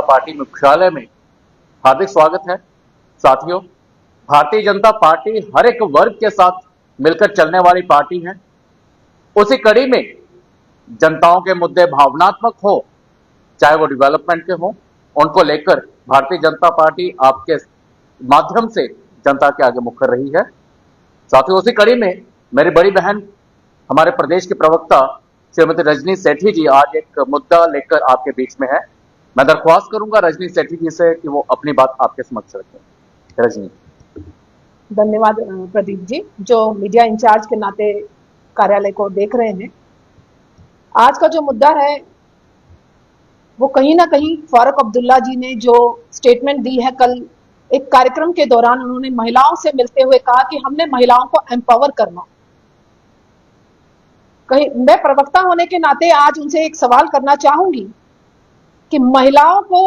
Party मुख्यालय में हार्दिक स्वागत है। साथियों, भारतीय जनता पार्टी हर एक वर्ग के साथ मिलकर चलने वाली पार्टी है। उसी कड़ी में जनताओं के मुद्दे भावनात्मक हो, चाहे वो डेवलपमेंट के हो, उनको लेकर भारतीय जनता पार्टी आपके माध्यम से जनता के आगे मुख कर रही है। साथियों, उसी कड़ी में मेरी बड़ी बहन, हमारे प्रदेश के प्रवक्ता श्रीमती रजनी सेठी जी आज एक मुद्दा लेकर आपके बीच में है। मैं दरख्वास्त करूंगा रजनी सेठी जी से कि वो अपनी बात आपके समक्ष रखें। रजनी। धन्यवाद प्रदीप जी, जो मीडिया इंचार्ज के नाते कार्यालय को देख रहे हैं। आज का जो मुद्दा है वो कहीं ना कहीं फारूक अब्दुल्ला जी ने जो स्टेटमेंट दी है, कल एक कार्यक्रम के दौरान उन्होंने महिलाओं से मिलते हुए कहा कि हमने महिलाओं को एम्पावर करना। कहीं मैं प्रवक्ता होने के नाते आज उनसे एक सवाल करना चाहूंगी कि महिलाओं को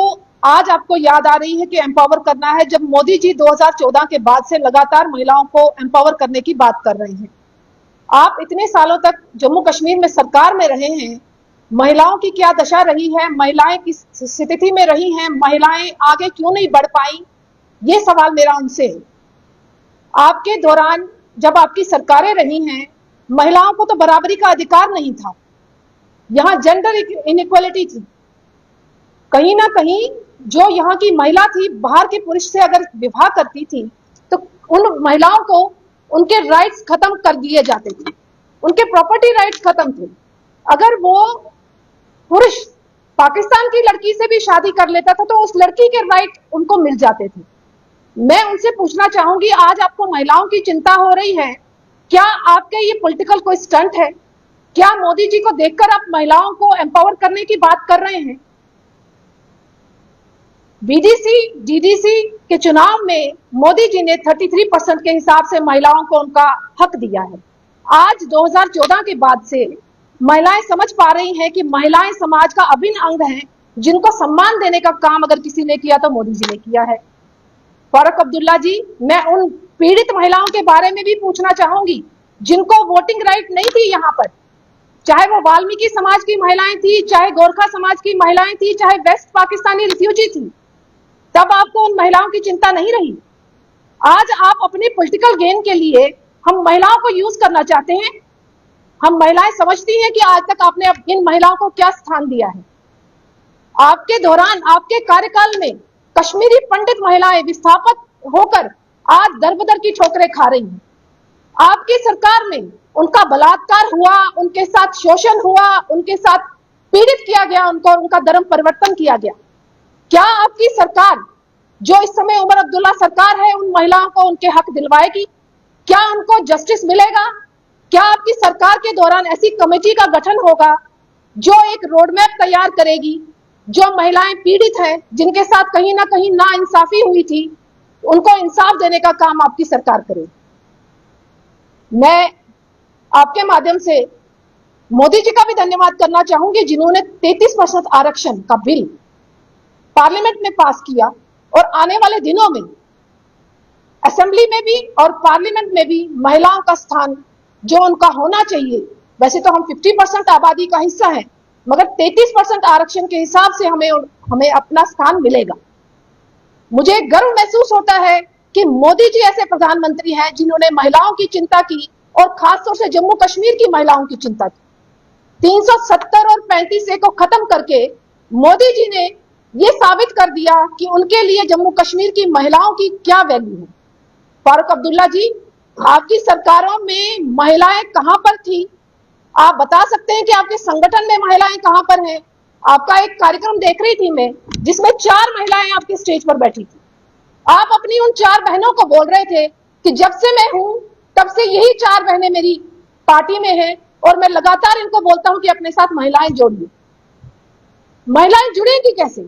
आज आपको याद आ रही है कि एम्पावर करना है, जब मोदी जी 2014 के बाद से लगातार महिलाओं को एम्पावर करने की बात कर रहे हैं। आप इतने सालों तक जम्मू कश्मीर में सरकार में रहे हैं, महिलाओं की क्या दशा रही है, महिलाएं किस स्थिति में रही हैं, महिलाएं आगे क्यों नहीं बढ़ पाई, ये सवाल मेरा उनसे है। आपके दौरान जब आपकी सरकारें रही हैं, महिलाओं को तो बराबरी का अधिकार नहीं था, यहां जेंडर इनइक्वालिटी थी। कहीं ना कहीं जो यहाँ की महिला थी, बाहर के पुरुष से अगर विवाह करती थी तो उन महिलाओं को उनके राइट्स खत्म कर दिए जाते थे, उनके प्रॉपर्टी राइट्स खत्म थे। अगर वो पुरुष पाकिस्तान की लड़की से भी शादी कर लेता था तो उस लड़की के राइट उनको मिल जाते थे। मैं उनसे पूछना चाहूंगी, आज आपको महिलाओं की चिंता हो रही है, क्या आपके ये पॉलिटिकल कोई स्टंट है? क्या मोदी जी को देखकर आप महिलाओं को एम्पावर करने की बात कर रहे हैं? बीडीसी डीडीसी के चुनाव में मोदी जी ने 33% के हिसाब से महिलाओं को उनका हक दिया है। आज 2014 के बाद से महिलाएं समझ पा रही हैं कि महिलाएं समाज का अभिन्न अंग हैं, जिनको सम्मान देने का काम अगर किसी ने किया तो मोदी जी ने किया है। फारूक अब्दुल्ला जी, मैं उन पीड़ित महिलाओं के बारे में भी पूछना चाहूंगी जिनको वोटिंग राइट नहीं थी यहाँ पर, चाहे वो वाल्मीकि समाज की महिलाएं थी, चाहे गोरखा समाज की महिलाएं थी, चाहे वेस्ट पाकिस्तानी रिफ्यूजी थी, तब आपको उन महिलाओं की चिंता नहीं रही। आज आप अपने पॉलिटिकल गेन के लिए हम महिलाओं को यूज करना चाहते हैं। हम महिलाएं समझती हैं कि आज तक आपने इन महिलाओं को क्या स्थान दिया है। आपके दौरान, आपके कार्यकाल में कश्मीरी पंडित महिलाएं विस्थापित होकर आज दर-बदर की ठोकरें खा रही हैं। आपकी सरकार में उनका बलात्कार हुआ, उनके साथ शोषण हुआ, उनके साथ पीड़ित किया गया, उनका धर्म परिवर्तन किया गया। क्या आपकी सरकार, जो इस समय उमर अब्दुल्ला सरकार है, उन महिलाओं को उनके हक दिलवाएगी? क्या उनको जस्टिस मिलेगा? क्या आपकी सरकार के दौरान ऐसी कमेटी का गठन होगा जो एक रोडमैप तैयार करेगी, जो महिलाएं पीड़ित हैं, जिनके साथ कहीं ना कहीं नाइंसाफी हुई थी, उनको इंसाफ देने का काम आपकी सरकार करेगी? मैं आपके माध्यम से मोदी जी का भी धन्यवाद करना चाहूंगी, जिन्होंने 33% आरक्षण का बिल पार्लियामेंट में पास किया और आने वाले दिनों में असेंबली में भी और पार्लियामेंट में भी महिलाओं का स्थान जो उनका होना चाहिए, वैसे तो हम 50% आबादी का हिस्सा हैं, मगर 33% आरक्षण के हिसाब से हमें अपना स्थान मिलेगा। मुझे गर्व महसूस होता है कि मोदी जी ऐसे प्रधानमंत्री हैं जिन्होंने महिलाओं की चिंता की और खासतौर से जम्मू कश्मीर की महिलाओं की चिंता की। 370 और 35A को खत्म करके मोदी जी ने ये साबित कर दिया कि उनके लिए जम्मू कश्मीर की महिलाओं की क्या वैल्यू है। फारूक अब्दुल्ला जी, आपकी सरकारों में महिलाएं कहां पर थी? आप बता सकते हैं कि आपके संगठन में महिलाएं कहां पर हैं? आपका एक कार्यक्रम देख रही थी मैं, जिसमें 4 महिलाएं आपके स्टेज पर बैठी थी। आप अपनी उन 4 बहनों को बोल रहे थे कि जब से मैं हूं तब से यही 4 बहनें मेरी पार्टी में हैं और मैं लगातार इनको बोलता हूं कि अपने साथ महिलाएं जोड़िए। महिलाएं जुड़ेंगी कैसे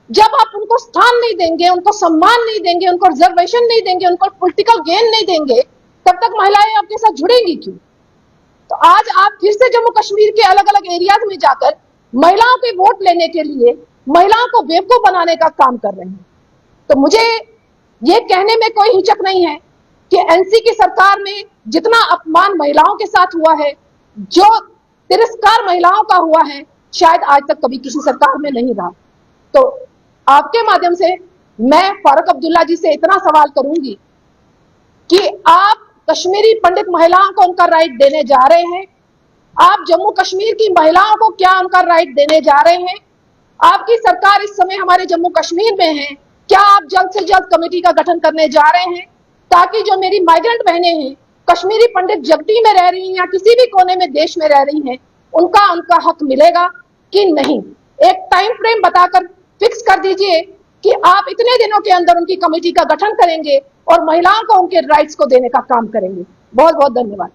जब आप उनको स्थान नहीं देंगे, उनको सम्मान नहीं देंगे, उनको रिजर्वेशन नहीं देंगे, उनको पॉलिटिकल गेन नहीं देंगे, तब तक महिलाएं आपके साथ जुड़ेंगी क्यों? तो आज आप फिर से जम्मू कश्मीर के अलग अलग एरियाज में जाकर महिलाओं के वोट लेने के लिए महिलाओं को बेवकूफ बनाने का काम कर रहे हैं। तो मुझे ये कहने में कोई हिचक नहीं है कि एनसी की सरकार में जितना अपमान महिलाओं के साथ हुआ है, जो तिरस्कार महिलाओं का हुआ है, शायद आज तक कभी किसी सरकार में नहीं रहा। तो आपके माध्यम से मैं फारूक अब्दुल्ला जी से इतना सवाल करूंगी कि आप कश्मीरी पंडित महिलाओं को उनका राइट देने जा रहे हैं, आप जम्मू कश्मीर की महिलाओं को क्या उनका राइट देने जा रहे हैं? आपकी सरकार इस समय हमारे जम्मू कश्मीर में है, क्या आप जल्द से जल्द कमेटी का गठन करने जा रहे हैं ताकि जो मेरी माइग्रेंट बहनें हैं, कश्मीरी पंडित जगती में रह रही हैं या किसी भी कोने में देश में रह रही हैं, उनका हक मिलेगा कि नहीं? एक टाइम फ्रेम बताकर फिक्स कर दीजिए कि आप इतने दिनों के अंदर उनकी कमेटी का गठन करेंगे और महिलाओं को उनके राइट्स को देने का काम करेंगे। बहुत बहुत धन्यवाद।